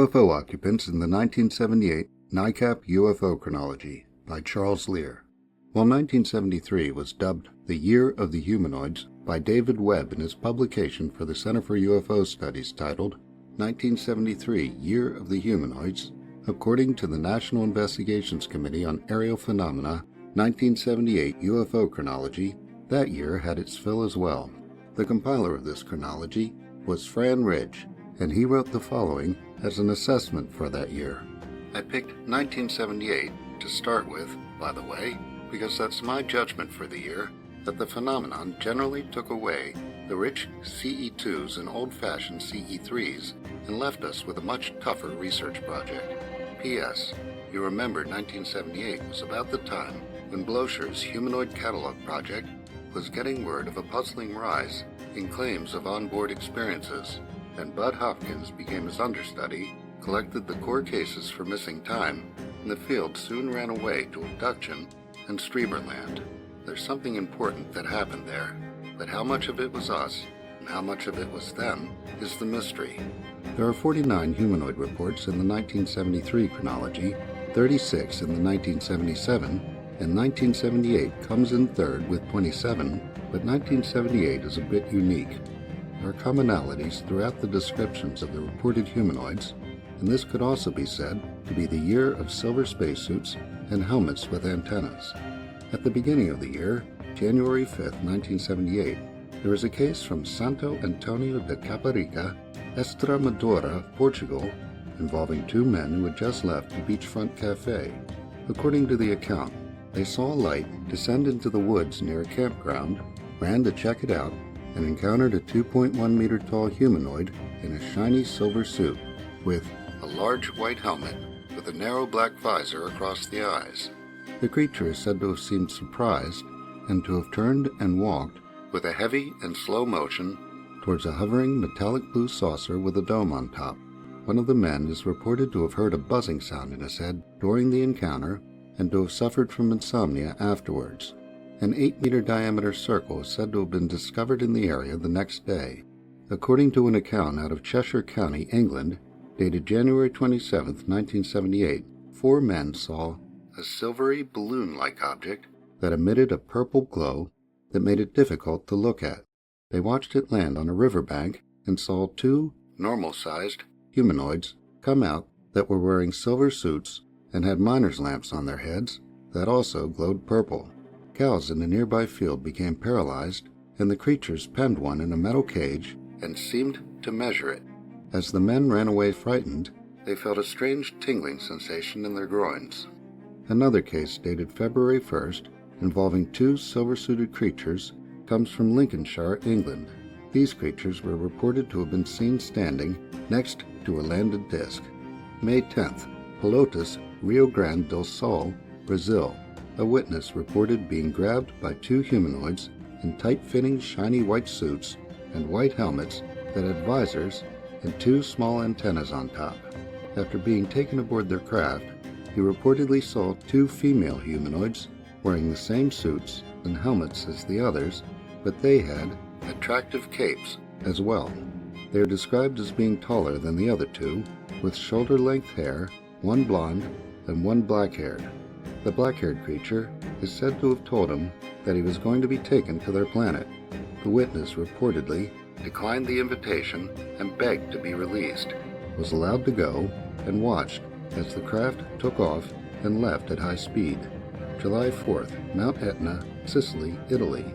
UFO Occupants in the 1978 NICAP UFO Chronology by Charles Lear. While 1973 was dubbed the Year of the Humanoids by David Webb in his publication for the Center for UFO Studies titled 1973 Year of the Humanoids, according to the National Investigations Committee on Aerial Phenomena 1978 UFO Chronology, that year had its fill as well. The compiler of this chronology was Fran Ridge, and he wrote the following as an assessment for that year. I picked 1978 to start with, by the way, because that's my judgment for the year, that the phenomenon generally took away the rich CE2s and old-fashioned CE3s and left us with a much tougher research project. P.S. You remember 1978 was about the time when Blocher's Humanoid Catalog project was getting word of a puzzling rise in claims of onboard experiences, and Bud Hopkins became his understudy, collected the core cases for missing time, and the field soon ran away to Abduction and Streberland. There's something important that happened there, but how much of it was us and how much of it was them is the mystery. There are 49 humanoid reports in the 1973 chronology, 36 in the 1977, and 1978 comes in third with 27, but 1978 is a bit unique. There are commonalities throughout the descriptions of the reported humanoids, and this could also be said to be the year of silver spacesuits and helmets with antennas. At the beginning of the year, January 5, 1978, there was a case from Santo Antonio de Caparica, Extremadura, Portugal, involving two men who had just left the beachfront cafe. According to the account, they saw a light descend into the woods near a campground, ran to check it out, and encountered a 2.1-meter tall humanoid in a shiny silver suit with a large white helmet with a narrow black visor across the eyes. The creature is said to have seemed surprised and to have turned and walked with a heavy and slow motion towards a hovering metallic blue saucer with a dome on top. One of the men is reported to have heard a buzzing sound in his head during the encounter and to have suffered from insomnia afterwards. An 8-meter diameter circle is said to have been discovered in the area the next day. According to an account out of Cheshire County, England, dated January 27, 1978, 4 men saw a silvery balloon-like object that emitted a purple glow that made it difficult to look at. They watched it land on a riverbank and saw 2 normal-sized humanoids come out that were wearing silver suits and had miner's lamps on their heads that also glowed purple. Cows in a nearby field became paralyzed, and the creatures penned one in a metal cage and seemed to measure it. As the men ran away frightened, they felt a strange tingling sensation in their groins. Another case dated February 1st, involving 2 silver-suited creatures, comes from Lincolnshire, England. These creatures were reported to have been seen standing next to a landed disc. May 10th, Pelotas, Rio Grande do Sul, Brazil. A witness reported being grabbed by 2 humanoids in tight-fitting shiny white suits and white helmets that had visors and 2 small antennas on top. After being taken aboard their craft, he reportedly saw 2 female humanoids wearing the same suits and helmets as the others, but they had attractive capes as well. They are described as being taller than the other 2, with shoulder-length hair, 1 blonde and 1 black-haired. The black-haired creature is said to have told him that he was going to be taken to their planet. The witness reportedly declined the invitation and begged to be released, was allowed to go, and watched as the craft took off and left at high speed. July 4th, Mount Etna, Sicily, Italy.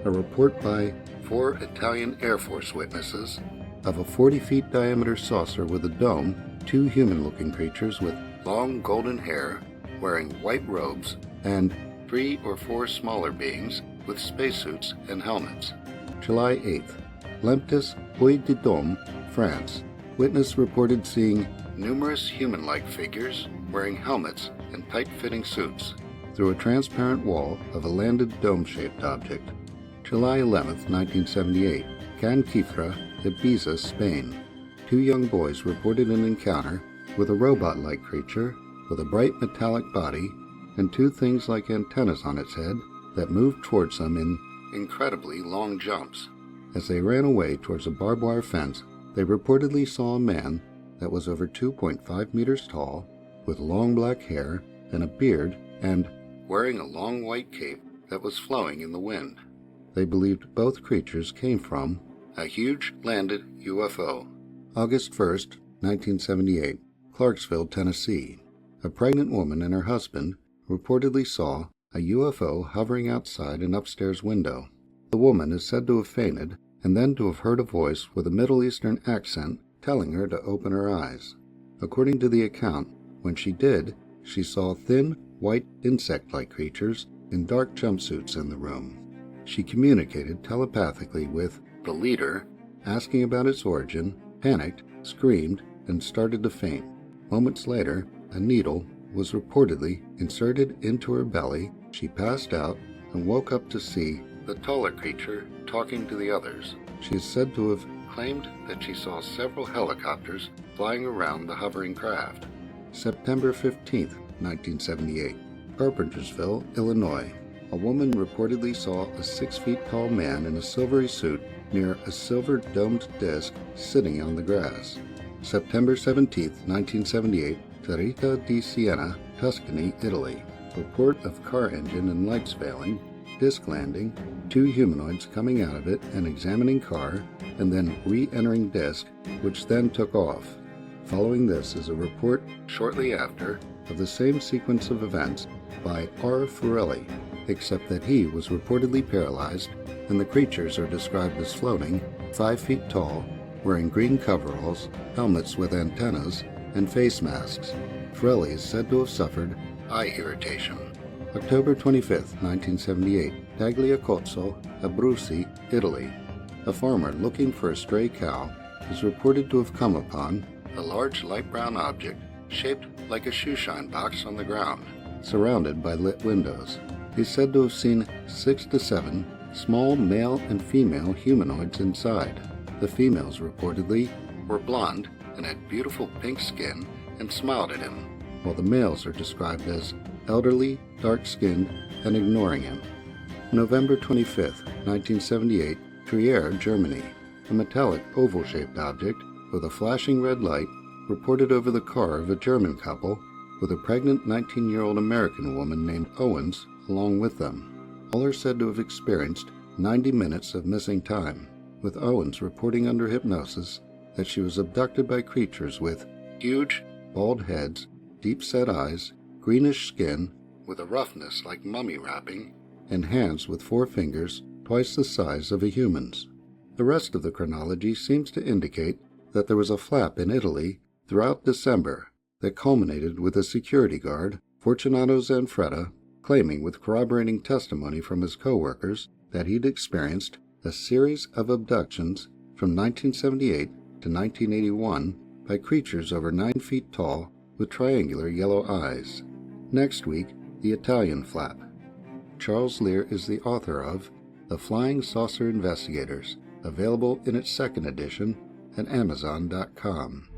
A report by 4 Italian Air Force witnesses of a 40-feet diameter saucer with a dome, 2 human-looking creatures with long golden hair, wearing white robes, and 3 or 4 smaller beings with spacesuits and helmets. July 8th, Lemptis, Puy-de-Dôme, France. Witness reported seeing numerous human-like figures wearing helmets and tight-fitting suits through a transparent wall of a landed dome-shaped object. July 11th, 1978, Can Kifra, Ibiza, Spain. 2 young boys reported an encounter with a robot-like creature with a bright metallic body and 2 things like antennas on its head that moved towards them in incredibly long jumps. As they ran away towards a barbed wire fence, they reportedly saw a man that was over 2.5 meters tall, with long black hair and a beard, and wearing a long white cape that was flowing in the wind. They believed both creatures came from a huge landed UFO. August 1st, 1978, Clarksville, Tennessee. A pregnant woman and her husband reportedly saw a UFO hovering outside an upstairs window. The woman is said to have fainted and then to have heard a voice with a Middle Eastern accent telling her to open her eyes. According to the account, when she did, she saw thin, white insect-like creatures in dark jumpsuits in the room. She communicated telepathically with the leader, asking about its origin, panicked, screamed, and started to faint. Moments later, a needle was reportedly inserted into her belly. She passed out and woke up to see the taller creature talking to the others. She is said to have claimed that she saw several helicopters flying around the hovering craft. September 15, 1978, Carpentersville, Illinois. A woman reportedly saw a 6 feet tall man in a silvery suit near a silver domed disc sitting on the grass. September 17, 1978, Cerrita di Siena, Tuscany, Italy. Report of car engine and lights failing, disc landing, 2 humanoids coming out of it and examining car, and then re-entering disc, which then took off. Following this is a report shortly after of the same sequence of events by R. Forelli, except that he was reportedly paralyzed, and the creatures are described as floating, 5 feet tall, wearing green coveralls, helmets with antennas, and face masks. Forelli is said to have suffered eye irritation. October 25, 1978, Tagliacozzo, Abruzzi, Italy. A farmer looking for a stray cow is reported to have come upon a large light brown object shaped like a shoeshine box on the ground, surrounded by lit windows. He's said to have seen 6 to 7 small male and female humanoids inside. The females reportedly were blonde and had beautiful pink skin and smiled at him, while the males are described as elderly, dark-skinned, and ignoring him. November 25, 1978, Trier, Germany. A metallic oval-shaped object with a flashing red light reported over the car of a German couple with a pregnant 19-year-old American woman named Owens along with them. All are said to have experienced 90 minutes of missing time, with Owens reporting under hypnosis that she was abducted by creatures with huge, bald heads, deep-set eyes, greenish skin, with a roughness like mummy wrapping, and hands with 4 fingers twice the size of a human's. The rest of the chronology seems to indicate that there was a flap in Italy throughout December that culminated with a security guard, Fortunato Zanfretta, claiming with corroborating testimony from his co-workers that he'd experienced a series of abductions from 1978 to 1981 by creatures over 9 feet tall with triangular yellow eyes. Next week, the Italian flap. Charles Lear is the author of The Flying Saucer Investigators, available in its 2nd edition at Amazon.com.